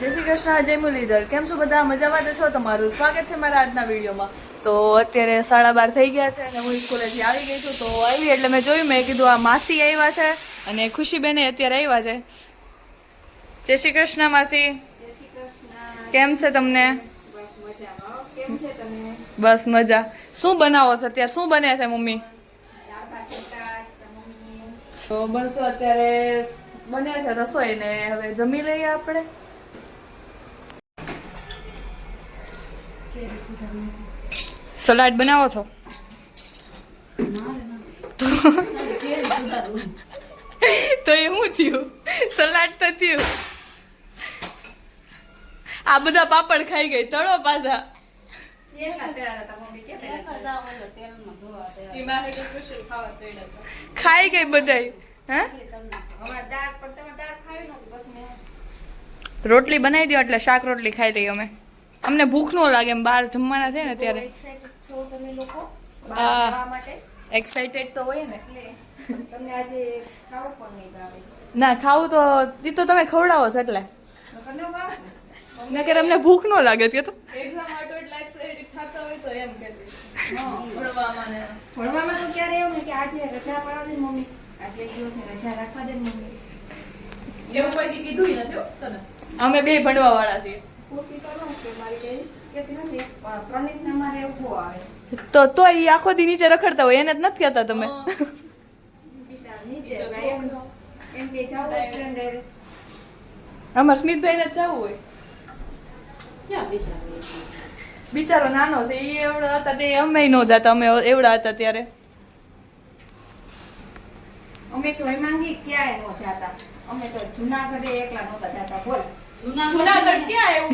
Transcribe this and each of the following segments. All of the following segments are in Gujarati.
જય શ્રી કૃષ્ણ, જય મુરલીધર. કેમ છો બધા? મજામાં જ છો? તમારું સ્વાગત છે મારા આજના વિડીયોમાં. તો અત્યારે 12:30 થઈ ગયા છે અને હું સ્કૂલેથી આવી ગઈ છું. તો આવી એટલે મેં જોયું, મેં કીધું આ માસી આવ્યા છે અને ખુશીબેન અત્યારે આવ્યા છે. જય શ્રી કૃષ્ણ માસી. જય શ્રી કૃષ્ણ. કેમ છે તમને? બસ મજામાં. કેમ છે તમે? બસ મજા. શું બનાવો છો અત્યારે? શું બને છે મમ્મી? દાળ ભાત શાક મમ્મી. તો બસ તો અત્યારે બને છે રસોઈ ને હવે જમી લઈએ આપણે. સલાડ બનાવો છો? તો એ શું થયું? સલાડ તો થયું. આ બધા પાપડ ખાઈ ગઈ તળો પાછા. ખાઈ ગઈ બધાય. રોટલી બનાવી દો એટલે શાક રોટલી ખાઈ લઈએ અમે. અમને ભૂખ ન લાગે એમ, બહાર જમવાના છે ને ત્યારે. એક્સાઇટેડ તો હોય ને. ના ખાવું તો ઈ તો તમે ખવડાવો છો એટલે. નકર અમને ભૂખ ન લાગે તે તો. એક્ઝામ માટે એટલે એક્સાઇટેડ થતા હોય તો એમ કહેતી. ભણવામાં તો ક્યારે એવું ને કે આજે રજા પાડો ને મમ્મી, આજે દિવસની રજા રાખવા દે મમ્મી. એવું કોઈ કીધું નથી હો તને. અમે બે ભણવા વાળા છીએ. કોશિશ કરો કે મારી કઈ કેતી નથી, પણ પ્રણીત ને મારે એવું બહુ આવે. તો ઈ આખો દી નીચે રખડતા હોય એને જ નથી કહેતા તમે. વિશાલ નીચે એમ કે જાવ ફ્રેન્ડ રે. અમાર સ્મિતભાઈ ને જવું હોય. ક્યાં વિશાલ? બિચારો નાનો છે, ઈ એવડા હતા તે અમે નો જાતા, અમે એવડા હતા ત્યારે. અમે તો હેમાંગી ક્યાંય નો જાતા. અમે તો જૂનાગઢે એકલા નહોતા જાતા. બોલ જૂનાગઢ ક્યાં એવું?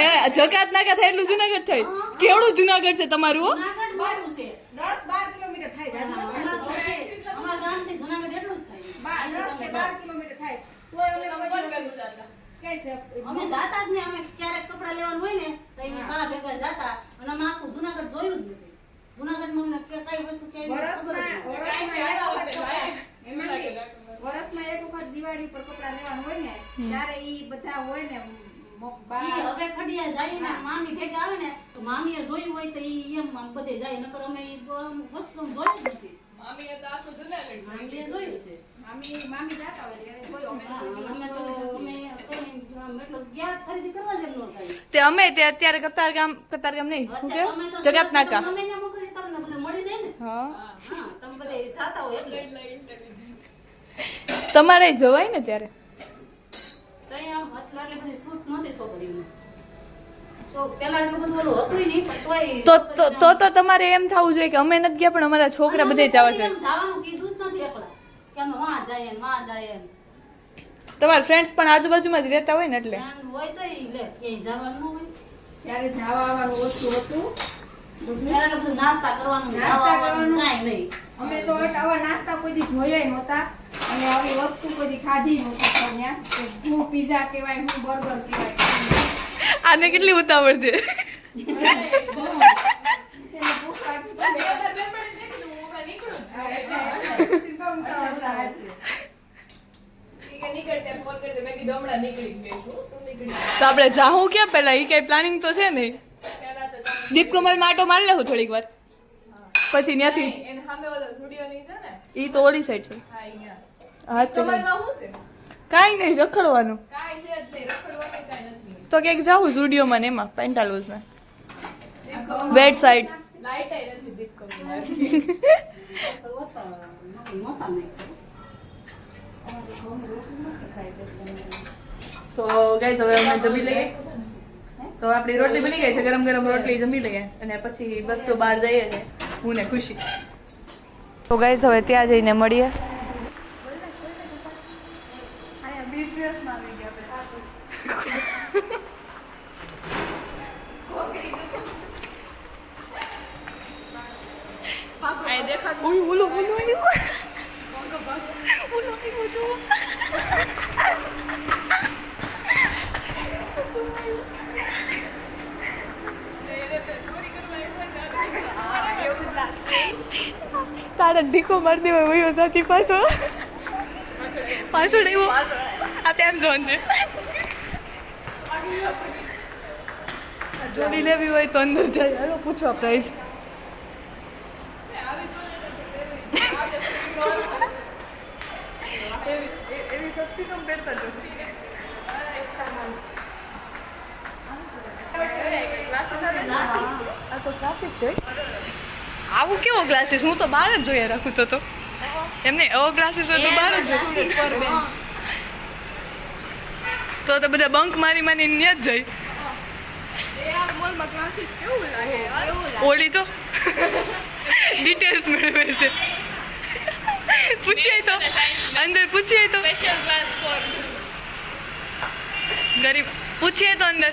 એ જકાત નાકા થાય એટલું જૂનાગઢ થાય. કેવડું જૂનાગઢ છે તમારું? 10-12 કિલોમીટર થાય. 10-12 કિલોમીટર થાય. અમે જાતા જ ને, અમે ક્યારેક કપડા લેવાનું હોય ને તો એ બા ભેગા જાતા અને અમે આખું જૂનાગઢ જોયું જ નથી. જૂનાગઢમાં અમને કઈ વસ્તુ વર્ષમાં એક વખત દિવાળી પર કપડા લેવાનું હોય ને ત્યારે ઈ બધા હોય ને હવે ખડિયા જાય ને મામી ભેગા આવે ને તો મામીએ જોયું હોય તો ઈ એમ બધે જાય, નકર અમે ઈ વસ્તુ જોયું જ નથી. મામીએ તો આખું જૂનાગઢ મામીએ જોયું છે. મામી જાતા હોય એટલે જોયું. અમે તો અમે મતલબ ગયા ખરીદી કરવા જ એમ ન જાય. તે અમે તે અત્યારે કતારગામ નહીં શું કેવું જગત નાકા. અમે ત્યાં મોકલીએ તમને બધું મળી જાય ને. હા હા, તમે બધે જાતા હોય એટલે તમારે જવાય ને ત્યારે. તઈ આમ આટલી બધી છૂટ નહોતી છોકરીને. તો પેલા એટલું બધું ઓલું હતું નહીં, પણ તોય તો તમારે એમ થવું જોઈએ કે અમે નથી ગયા પણ અમારા છોકરા બધે જવા છે. જવાનું કીધું જ નથી એકલા કે અમે વાં જાય ને વાં જાય ને. તમારા ફ્રેન્ડ્સ પણ આજુબાજુમાં જ રહેતા હોય ને એટલે. હોય તો ઈ લે ક્યાંય જવાનું ન હોય. ત્યારે જવા આવવાનું ઓછું હતું. ત્યારે બધું નાસ્તા કરવાનું, નાસ્તા જવાનું કરવાનું. કાંઈ નહીં. અમે તો આવા નાસ્તા કોઈ દી જોયા નહોતા અને આવી વસ્તુ કોઈ દી ખાધી નહોતી. ત્યાં હું પીઝા કહેવાય, હું બર્ગર કહેવાય. આને કેટલી ઉતાવળ છે. તો આપણે જાહું ક્યાં પેલા? ઈ કઈ પ્લાનિંગ તો છે નહીં. દીપકમલ માટો મારી લેવું થોડીક વાર પછી ત્યાંથી. ઈ તો ઓલી સાઈડ છે. હા તો કાંઈ નહીં, રખડવાનું તો ક્યાંક જાવું સ્ટુડિયોમાં ને એમાં પેન્ટાલુઝમાં વેડ સાઈડ. તો ગાઈસ હવે અમે જમી લઈએ. તો આપણી રોટલી બની ગઈ છે, ગરમ ગરમ રોટલી જમી લઈએ અને પછી બસ જો બહાર જઈએ છે હું ને ખુશી. તો ગાઈસ હવે ત્યાં જઈને મળીએ. તારે ઢીકો મારી દેવાય વયો સાથી પાછો. પાછળ આવ્યો આ ટાઈમ ઝોન છે જોડી લેવી હોય તો અંદર જાય હાલો પૂછવા પ્રાઇસ એવી સસ્તી કમ પહેરતા જો આ તો ક્લાસીસ છે આવું કેવો ક્લાસીસ હું તો બહાર જ જોઈએ રાખું તો એમને એવો ક્લાસીસ હોય તો બહાર જ જોઈએ તો બધા બંક મારી ત્યાં જ જાય ઓલી તો ડિટેલ્સ મેળવે છે પૂછીએ તો અંદર પૂછીએ તો સ્પેશિયલ ક્લાસ ફોર ગરીબ પૂછીએ તો અંદર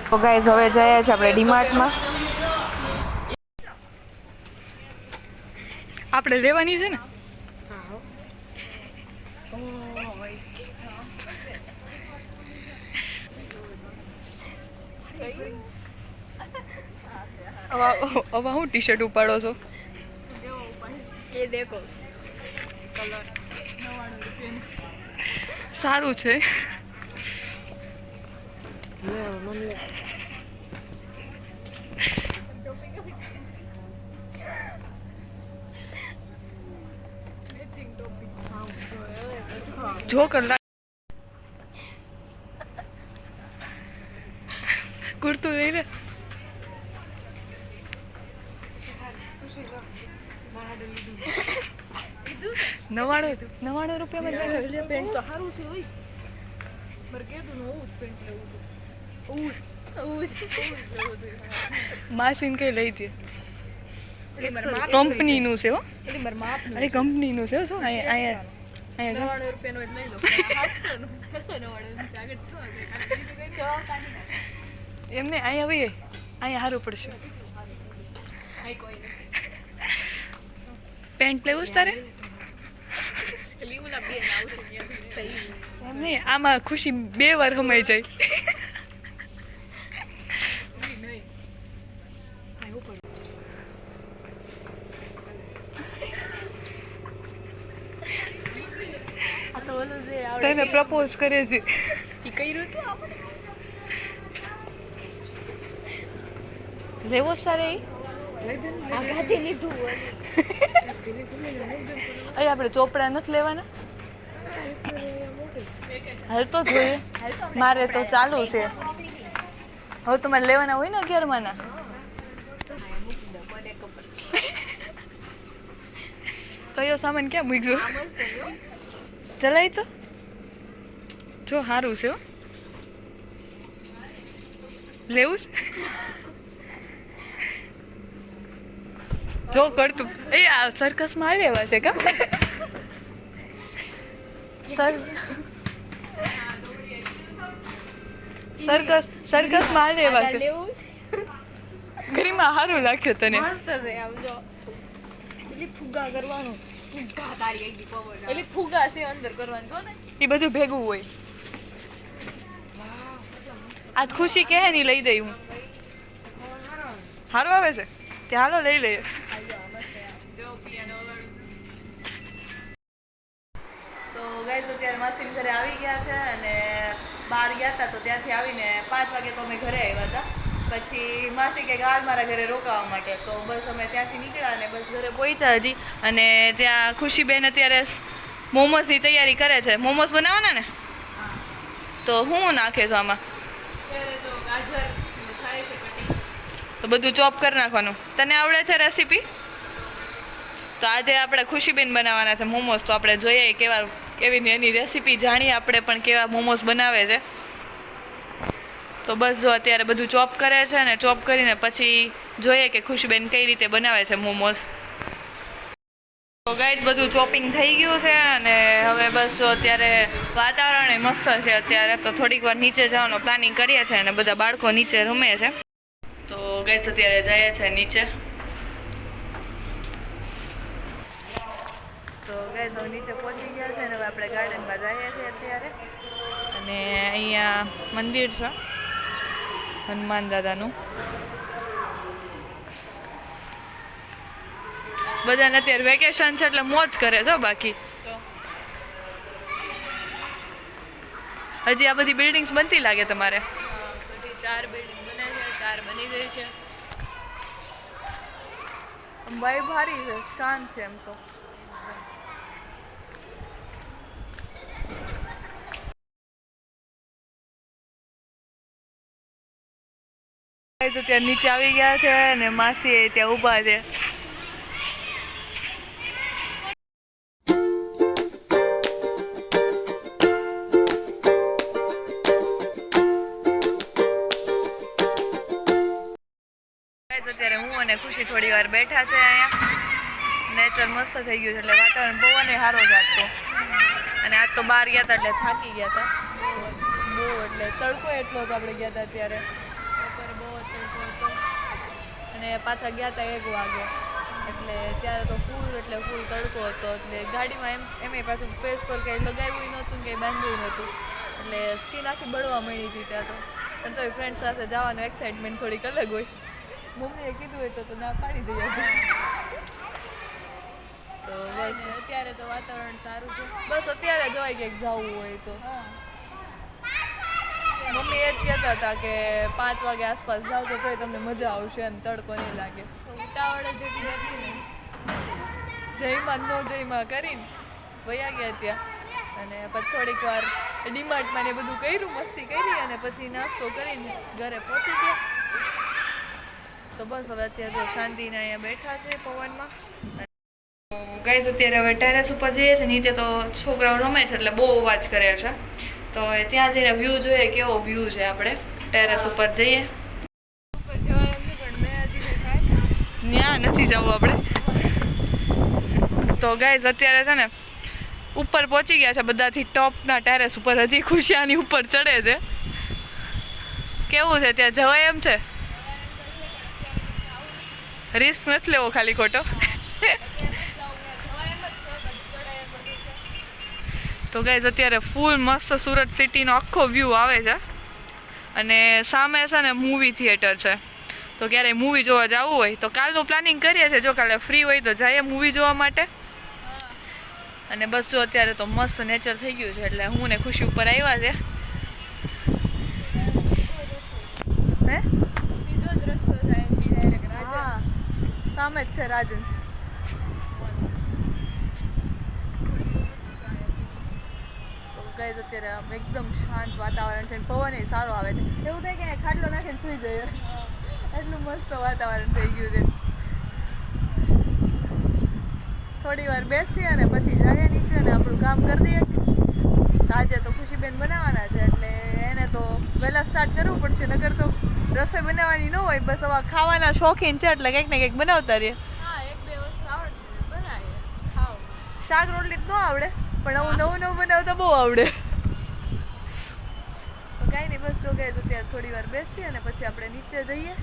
તો ગાઈઝ હવે જઈએ છીએ આપણે ડીમાર્ટમાં આપણે લેવાની છે ને હવે હું ટી શર્ટ ઉપાડો છો એ દેખો કલર સારું છે જો કલાક કુર્તું લઈ લે ₹99 પેન્ટ તો સારું છે હોય મારે કીધું ને ઓવું પેન્ટ લેવું માસીને કઈ લઈ દે કંપનીનું છે હો અરે કંપનીનું છે શું અહીંયા એમને અહીંયા આવીએ અહીંયા સારું પડશે પેન્ટ લેવું છે તારે એમ નહીં આમાં ખુશી 2 વાર સમાઈ જાય તને પ્રપોઝ કરે છે એ કર્યું હતું આપણે લેવો સારે અહીં આપણે ચોપડા નથી લેવાના હાલ તો જોઈએ મારે તો ચાલુ છે હવે તમારે લેવાના હોય ને 11માના તો એ સામાન ક્યાં મૂકજો ચલાય તો જો સારું છે લેવું જો કરતું એ આ સર્કસમાં લેવા છે કા સર્કસમાં લેવા છે ગરીમાં સારું લાગશે તને ફુગા કરવાનું એટલે ફુગા છે અંદર કરવાનું જો ને એ બધું ભેગું હોય આજ ખુશી કહે ની લઈ દઈ હું સારું આવે છે ત્યાં હાલો લઈ લઈએ તો ગાઈસ અત્યારે માસીન ઘરે આવી ગયા છે અને બહાર ગયા હતા તો ત્યાંથી આવીને 5 વાગે તો અમે ઘરે આવ્યા હતા પછી માસી કે હાલ મારા ઘરે રોકાવા માટે તો બસ અમે ત્યાંથી નીકળ્યા અને બસ ઘરે પહોંચ્યા હજી અને ત્યાં ખુશીબેન અત્યારે મોમોસની તૈયારી કરે છે મોમોસ બનાવવાના ને તો હું નાખે છું આમાં તો બધું ચોપ કરી નાખવાનું તને આવડે છે રેસીપી તો આજે આપણે ખુશીબેન બનાવવાના છે મોમોસ તો આપણે જોઈએ કેવી એની રેસીપી જાણીએ આપણે પણ કેવા મોમોસ બનાવે છે તો બસ જો અત્યારે બધું ચોપ કરે છે ને ચોપ કરીને પછી જોઈએ કે ખુશીબેન કઈ રીતે બનાવે છે મોમોસ તો ગાઈસ બધું ચોપિંગ થઈ ગયું છે અને હવે બસ જો અત્યારે વાતાવરણ મસ્ત છે અત્યારે તો થોડીક વાર નીચે જવાનો પ્લાનિંગ કરીએ છીએ અને બધા બાળકો નીચે રમે છે તો ગાઈસ અત્યારે જઈએ છે નીચે તો ગાઈસ હવે નીચે પહોંચી ગયા છે અને હવે આપણે ગાર્ડનમાં જઈએ છીએ અત્યારે અને અહીંયા મંદિર છે હનુમાન દાદાનું. બધાને અત્યારે વેકેશન છે એટલે મોજ કરે છે બાકી હજી આ બધી બિલ્ડિંગ્સ બનતી લાગે તમારે? બધી 4 બિલ્ડિંગ બને છે, 4 બની ગઈ છે. વાઇબ ભારી છે, શાંત છે એમ તો. ત્યાં નીચે આવી ગયા છે અને માસી ત્યાં ઊભા છે. અત્યારે હું અને ખુશી થોડી વાર બેઠા છે અહીંયા. નેચર મસ્ત થઈ ગયું છે એટલે વાતાવરણ પવને સારો જ આપતો. અને આજ તો બહાર ગયા હતા એટલે થાકી ગયા હતા બહુ. એટલે તડકો એટલો હતો આપણે ગયા હતા ત્યારે. બપોરે બહુ તડકો હતો અને પાછા ગયા હતા 1 વાગે એટલે ત્યારે તો ફૂલ તડકો હતો. એટલે ગાડીમાં એમ પાછું ફેસ પર કંઈ લગાવ્યું નહોતું કંઈ બાંધ્યું નહોતું એટલે સ્કિન આખી બળવા મળી હતી ત્યાં તો. પણ તોય ફ્રેન્ડ સાથે જવાનું એક્સાઇટમેન્ટ થોડીક અલગ હોય. મમ્મીએ કીધું હોય તો ના પાડી દઈએ. તો બસ અત્યારે તો વાતાવરણ સારું છે. બસ અત્યારે જવાય ક્યાંક જવું હોય તો. મમ્મી એ જ કહેતા હતા કે 5 વાગે આસપાસ જાવ તો તોય તમને મજા આવશે અને તડકો નહીં લાગે. તો ઉતાવળ જેટલી હતી ને જયમાં નો જયમાં કરીને વયા ગયા ત્યાં. અને પછી થોડીક વાર ડીમાર્ટમાં ને બધું કર્યું, મસ્તી કરી અને પછી નાસ્તો કરીને ઘરે પહોંચી ગયા. તો બસ હવે અત્યારે શાંતિને અહીંયા બેઠા છે પવનમાં. ગાઈઝ અત્યારે હવે ટેરેસ ઉપર જઈએ છીએ. નીચે તો છોકરાઓ રમે છે એટલે બહુ અવાજ કરે છે. તો ત્યાં જઈને વ્યૂ જોઈએ કેવો વ્યૂ છે. આપણે ટેરેસ ઉપર જઈએ. ઉપર જવાય એમ પણ મેં હજી ત્યાં નથી જવું આપણે. તો ગાઈઝ અત્યારે છે ને ઉપર પહોંચી ગયા છે બધાથી ટોપના ટેરેસ ઉપર. હજી ખુશિયાની ઉપર ચડે છે. કેવું છે ત્યાં જવાય એમ છે? રિસ્ક નથી લેવો ખાલી ખોટો. તો ગાઈઝ અત્યારે ફૂલ મસ્ત સુરત સિટીનો આખો વ્યૂ આવે છે. અને સામે છે ને મૂવી થિયેટર છે. તો ક્યારેય મૂવી જોવા જવું હોય તો કાલનું પ્લાનિંગ કરીએ છીએ. જો કાલે ફ્રી હોય તો જઈએ મૂવી જોવા માટે. અને બસ જો અત્યારે તો મસ્ત નેચર થઈ ગયું છે એટલે હું ને ખુશી ઉપર આવ્યા છે. હે બીજો જ રસ્તો જાય ડાયરેક્ટ રાજા. હા સામે જ છે રાજન. ગાઈઝ અત્યારે આમ એકદમ શાંત વાતાવરણ છે. પવન સારો આવે છે. એવું થાય કે ખાટલો નાખીને સુઈ જઈએ. એટલું મસ્ત વાતાવરણ થઈ ગયું છે. થોડી વાર બેસીએ અને પછી જઈએ નીચે અને આપણું કામ કરી દઈએ. આજે તો ખુશીબેન બનાવવાના છે એટલે એને તો વહેલા સ્ટાર્ટ કરવું પડશે. નકર તો રસોઈ બનાવવાની ન હોય. બસ હવે ખાવાના શોખીન છે એટલે કંઈક ને કંઈક બનાવતા રહીએ. હા 1-2 વસ્તુ આવડે બનાવીએ ખાવ. શાક રોટલી જ ન આવડે પણ હું નવું બનાવતા બહુ આવડે. તો કાંઈ નહીં બસ જો ગઈ તો ત્યાં થોડી વાર બેસીએ અને પછી આપણે નીચે જઈએ.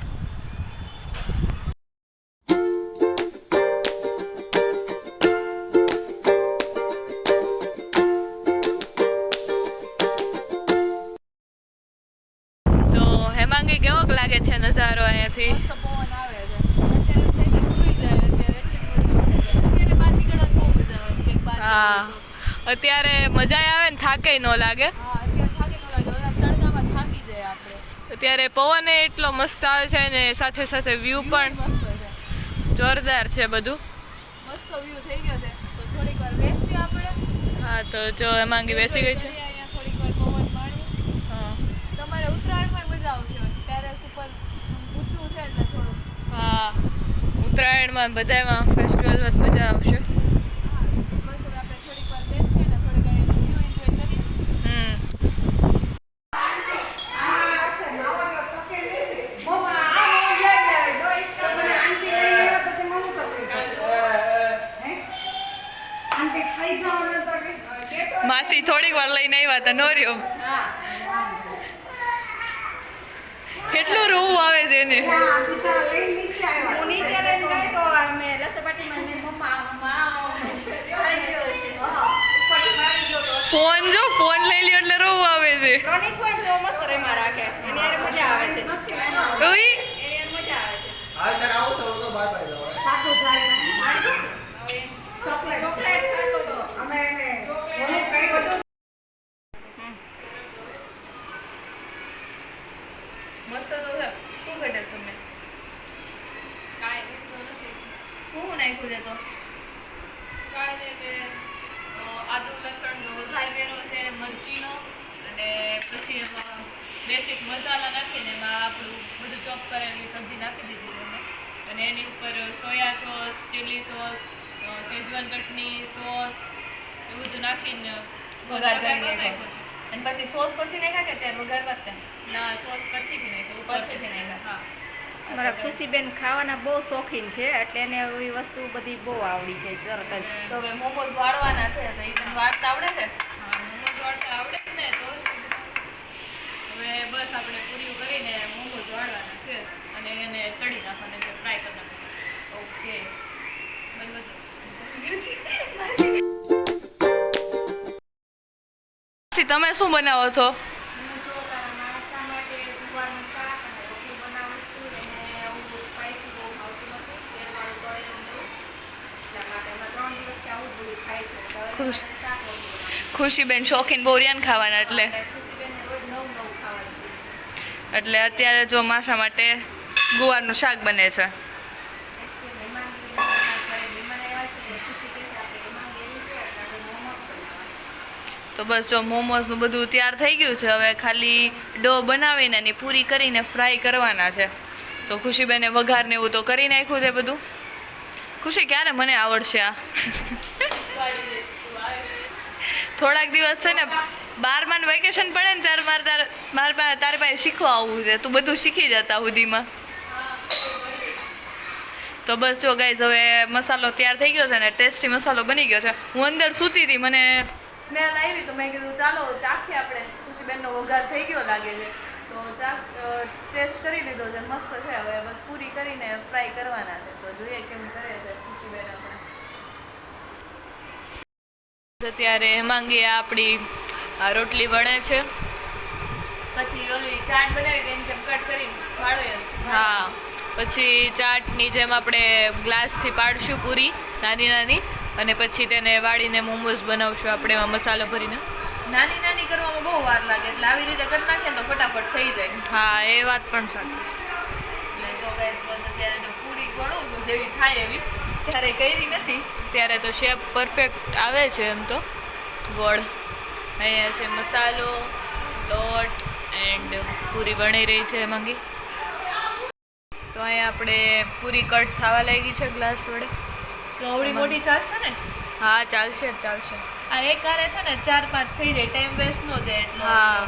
તો હેમાંગી કેવોક લાગે છે નજારો અહીંયાથી? મસ્ત પવન આવે છે. અત્યારે થઈ જાય સુઈ જાય. અત્યારે બહાર નીકળવા બહુ મજા આવે. કંઈક બહાર હા અત્યારે મજા આવે ને થાકે ન લાગે. અત્યારે પવન એટલો મસ્ત આવે છે ને સાથે સાથે વ્યૂ પણ જોરદાર છે બધું. મસ્ત વ્યૂ થઈ ગયો છે. તો થોડીક વાર બેસીએ આપણે. હા તો જો હેમાંગી બેસી ગઈ છે. અહીંયા થોડીક વાર પવન માણીએ. હા તમારે ઉત્તરાયણમાં મજા આવશે. ટેરેસ ઉપર ઊંચું છે એટલે થોડું. હા ઉત્તરાયણમાં બધામાં ફેસ્ટિવલમાં મજા આવશે. બસ હવે આપણે થોડીક વાર બેસીએ ને થોડીક વાર વ્યૂ એન્જોય કરીએ. માસી થોડીક વાર લઈને આવ્યા હતા. નો રહ્યો. કેટલું રોવું આવે છે એને. હું નીચે રહીને ગઈ તો અમે રસપાટીમાં ને મમ્મા ફોન લઈ લ્યો એટલે રોવું આવે છે. રોનિત હોય તો મસ્ત રહીમાં રાખે એની યાર મજા આવે છે. મસ્ત તો છે. શું ઘટે તમને? કાંઈ એટલું નથી. હું નાખ્યું છે તો કાંઈ નહીં, મેં આદુ લસણનો વઘાર કર્યો છે, મરચીનો, અને પછી એમાં બેસિક મસાલા નાખીને એમાં આપણું બધું ચોપ કરેલી સબ્જી નાખી દીધી છે મેં. અને એની ઉપર soya sauce, chilli sauce, Schezwan ચટણી, સોસ એ બધું નાખીને વઘાર કરી નાખ્યો નાખ્યો. છે. અને પછી સોસ પછી નાખ્યા કે ત્યારે વઘારમાં જ તે? ના, સોસ પછીથી નાખ્યો, પછીથી નાખ્યા. હા. મારા ખુશીબેન ખાવાના બહુ શોખીન છે એટલે એને એવી વસ્તુ બધી બહુ આવડી છે તરત જ. તો હવે મોમોઝ વાળવાના છે તો એ તને વાળતા આવડે છે? હા, મોમોઝ વાળતા આવડે જ ને તો હવે બસ આપણે પૂરી કરીને મોમોઝ વાળવાના છે અને એને તળી નાખવાના છે, ફ્રાય કરી નાખવાના. ઓકે. બરાબર. પછી તમે શું બનાવો છો? હું જો તારા નાસ્તા માટે ગુવારનું શાક અને રોટલી બનાવું છું અને આવું સ્પાઈસી બહુ ભાવતું નથી, તેલવાળું તળેલું ને એવું. એટલા માટે હમણાં 3 દિવસથી આવું જ બધું ખાય છે. તો હવે ખુશ. મને શાક રોટલી બનાવવાનું. ખુશીબેન શોખીન બોરિયાન ખાવાના એટલે અને ખુશીબેનને રોજ નવું નવું ખાવા જોઈએ. એટલે અત્યારે જો માસા માટે ગુવારનું શાક બને છે. એસે મહેમાન ઘરે મહેમાન આવ્યા છે એટલે ખુશી કહેશે આપણે મહેમાન ગયેલી છે એટલે આપણે મોમોસ બનાવવા છે. તો બસ જો મોમોઝનું બધું તૈયાર થઈ ગયું છે. હવે ખાલી ડો બનાવીને એની પૂરી કરીને ફ્રાય કરવાના છે. તો ખુશીબેને વઘાર ને એવું તો કરી નાખ્યું છે બધું. ખુશી ક્યારે મને આવડશે આ? થોડાક દિવસ છે ને 12માં વેકેશન પડે ને ત્યારે તારી પાસે શીખવા આવવું છે. તું બધું શીખી જતા સુધીમાં. તો બસ જો ગાઈઝ હવે મસાલો તૈયાર થઈ ગયો છે ને ટેસ્ટી મસાલો બની ગયો છે. હું અંદર સૂતી હતી, મને સ્મેલ આવી તો મેં કીધું ચાલો ચાખીએ આપણે. ખુશીબેનનો વઘાર થઈ ગયો લાગે છે તો ટેસ્ટ કરી લીધો છે, મસ્ત છે. હવે બસ પૂરી કરીને ફ્રાય કરવાના છે તો જોઈએ કેમ કરે છે ખુશીબેન આપણે. અત્યારે હેમાંગી આપણી આ રોટલી વણે છે. પછી ઓલી ચાટ બનાવી તેની જેમ કટ કરીને વાળો એમ. હા, પછી ચાટની જેમ આપણે ગ્લાસથી પાડશું પૂરી નાની નાની, અને પછી તેને વાળીને મોમોઝ બનાવશું આપણે એમાં મસાલો ભરીને. નાની નાની કરવામાં બહુ વાર લાગે એટલે આવી રીતે કરી નાખીએ તો ફટાફટ થઈ જાય. હા, એ વાત પણ સાચી. એટલે જો ગાઈસ બસ અત્યારે જો પૂરી વણું છું જેવી થાય એવી, ત્યારે કરી નથી. ત્યારે તો શેપ પરફેક્ટ આવે છે એમ તો. ગોળ અહીંયા છે, મસાલો, લોટ એન્ડ પૂરી વણી રહી છે હેમાંગી. તો અહીંયા આપણે પૂરી કટ થવા લાગી છે ગ્લાસ વડે. તો આવડી મોટી ચાલશે ને? હા, ચાલશે જ ચાલશે. આ એક હારે છે ને 4-5 થઈ જાય, ટાઈમ વેસ્ટ ન જાય એટલો. હા,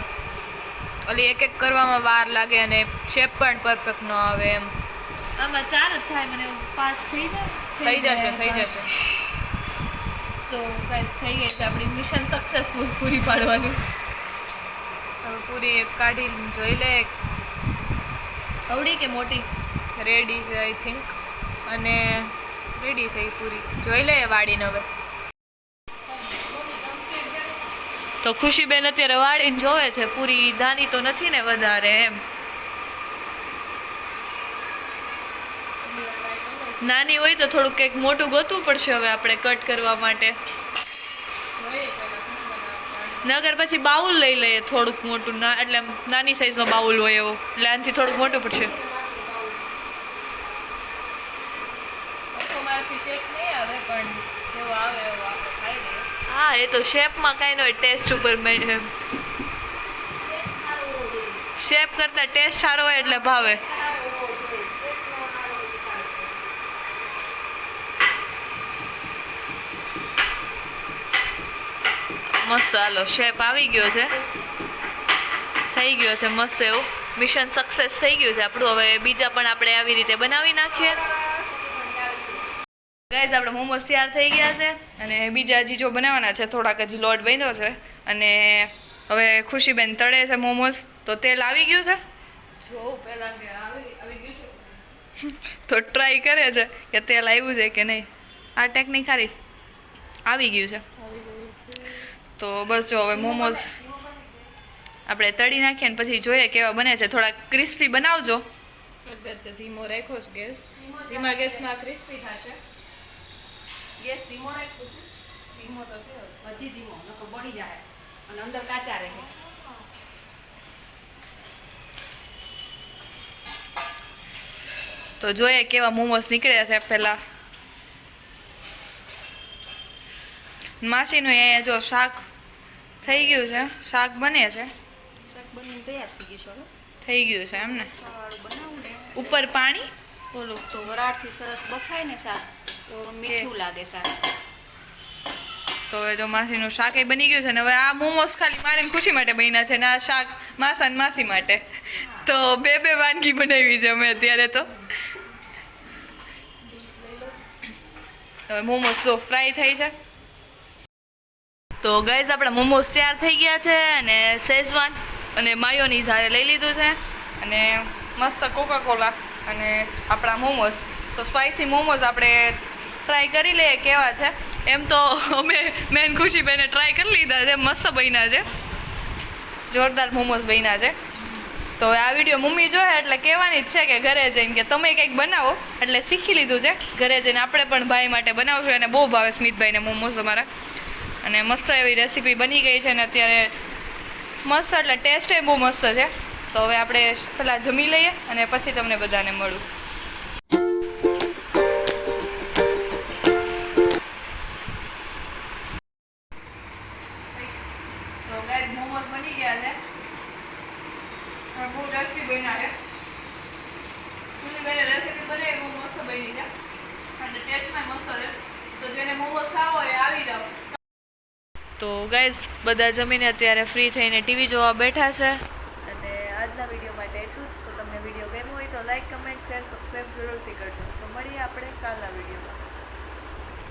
ઓલી એક એક કરવામાં વાર લાગે અને શેપ પણ પરફેક્ટ ન આવે એમ. આમાં 4 જ થાય, મને 5 થઈ જાય. થઈ જશે. તો ગાઈસ થઈ ગઈ છે આપણી મિશન સક્સેસફુલ પૂરી પાડવાની. હવે પૂરી એક કાઢી જોઈ લે. આવડી કે મોટી? રેડી છે આઈ થિંક, અને રેડી થઈ પૂરી. જોઈ લે વાળીને હવે. તો ખુશીબેન અત્યારે વાળીને જોવે છે. પૂરી નાની તો નથી ને વધારે એમ. નાની હોય તો થોડુંક કંઈક મોટું ગોતવું પડશે હવે આપણે કટ કરવા માટે. નગર પછી બાઉલ લઈ લઈએ થોડુંક મોટું, ના એટલે નાની સાઈઝનો બાઉલ હોય એવો, એટલે આનાથી થોડુંક મોટું પડશે. શેપ નહીં આવે પણ જેવો આવે એવો આપણે ખાઈ લઈએ. હા, એ તો શેપમાં કાંઈ ન હોય, ટેસ્ટ ઉપર શેપ કરતાં ટેસ્ટ સારો હોય એટલે ભાવે. મસ્ત, હાલો શેપ આવી ગયો છે, થઈ ગયો છે મસ્ત એવું. મિશન સક્સેસ થઈ ગયું છે આપણું. હવે બીજા પણ આપણે આવી રીતે બનાવી નાખીએ. ગાઈઝ આપણે મોમોઝ તૈયાર થઈ ગયા છે અને બીજા હજી જો બનાવવાના છે, થોડાક હજી લોટ બન્યો છે. અને હવે ખુશીબેન તળે છે મોમોઝ. તો તેલ આવી ગયું છે, જોઉં પહેલાં કે આવી ગયું છે. તો ટ્રાય કરે છે કે તેલ આવ્યું છે કે નહીં. આ ટેકનિક સારી, આવી ગયું છે. તો બસ જો હવે મોમોઝ આપણે તળી નાખીએ ને પછી જોઈએ કેવા બને છે. થોડા ક્રિસ્પી બનાવજો. ધીમો રાખ્યો છે ગેસ. ધીમા ગેસમાં ક્રિસ્પી થશે. ગેસ ધીમો રાખ્યો છે. ધીમો તો છે હજી ધીમો, નકર બળી જાય અને અંદર કાચા રહે. તો જોઈએ કેવા મોમોસ નીકળ્યા છે પહેલાં. માસીનું અહીંયા જો શાક થઈ ગયું છે, શાક બને છે, શાક બનીને તૈયાર થઈ ગયું છે. થઈ ગયું છે એમને. સવાળું બનાવું ને ઉપર પાણી બોલું તો વરાળથી સરસ બફાય ને શાક તો મીઠું લાગે શાક. તો હવે જો માસીનું શાક એ બની ગયું છે ને હવે આ મોમોસ ખાલી મારી ખુશી માટે બન્યા છે ને આ શાક માસા ને માસી માટે. તો બે વાનગી બનાવી છે અમે અત્યારે. તો હવે મોમોસ તો ફ્રાય થઈ છે. તો ગાઈઝ આપણા મોમોસ તૈયાર થઈ ગયા છે અને શેઝવાન અને માયોનીઝ હારે લઈ લીધું છે અને મસ્ત કોકાકોલા અને આપણા મોમોસ. તો સ્પાઇસી મોમોસ આપણે ટ્રાય કરી લઈએ કેવા છે. એમ તો અમે મેન ખુશીબેને ટ્રાય કરી લીધા છે, મસ્ત બન્યા છે, જોરદાર મોમોસ બન્યા છે. તો આ વિડીયો મમ્મી જોયે એટલે કહેવાની જ છે કે ઘરે જઈને કે તમે કંઈક બનાવો, એટલે શીખી લીધું છે. ઘરે જઈને આપણે પણ ભાઈ માટે બનાવશું, એને બહુ ભાવે સ્મિતભાઈને મોમોસ અમારા. અને મસ્ત એવી રેસીપી બની ગઈ છે ને અત્યારે મસ્ત, એટલે ટેસ્ટ એ બહુ મસ્ત છે. તો હવે આપણે પહેલાં જમી લઈએ અને પછી તમને બધાને મળું. તો ગાઈસ મોમોસ બની ગયા છે, બહુ ટેસ્ટી બન્યા છે. સુનીબેને રેસીપી બનાવી બહુ મસ્ત બની છે અને ટેસ્ટમાં મસ્ત છે. તો જેને મોમોસ ખાવો હોય આવી જાઓ. તો ગાઈઝ બધા જમીને અત્યારે ફ્રી થઈને ટીવી જોવા બેઠા છે અને આજના વિડીયો માટે એટલું જ. તો તમને વિડીયો ગમ્યો હોય તો લાઈક, કમેન્ટ, શેર, સબસ્ક્રાઈબ જરૂરથી કરજો. તો મળીએ આપણે કાલના વિડીયોમાં.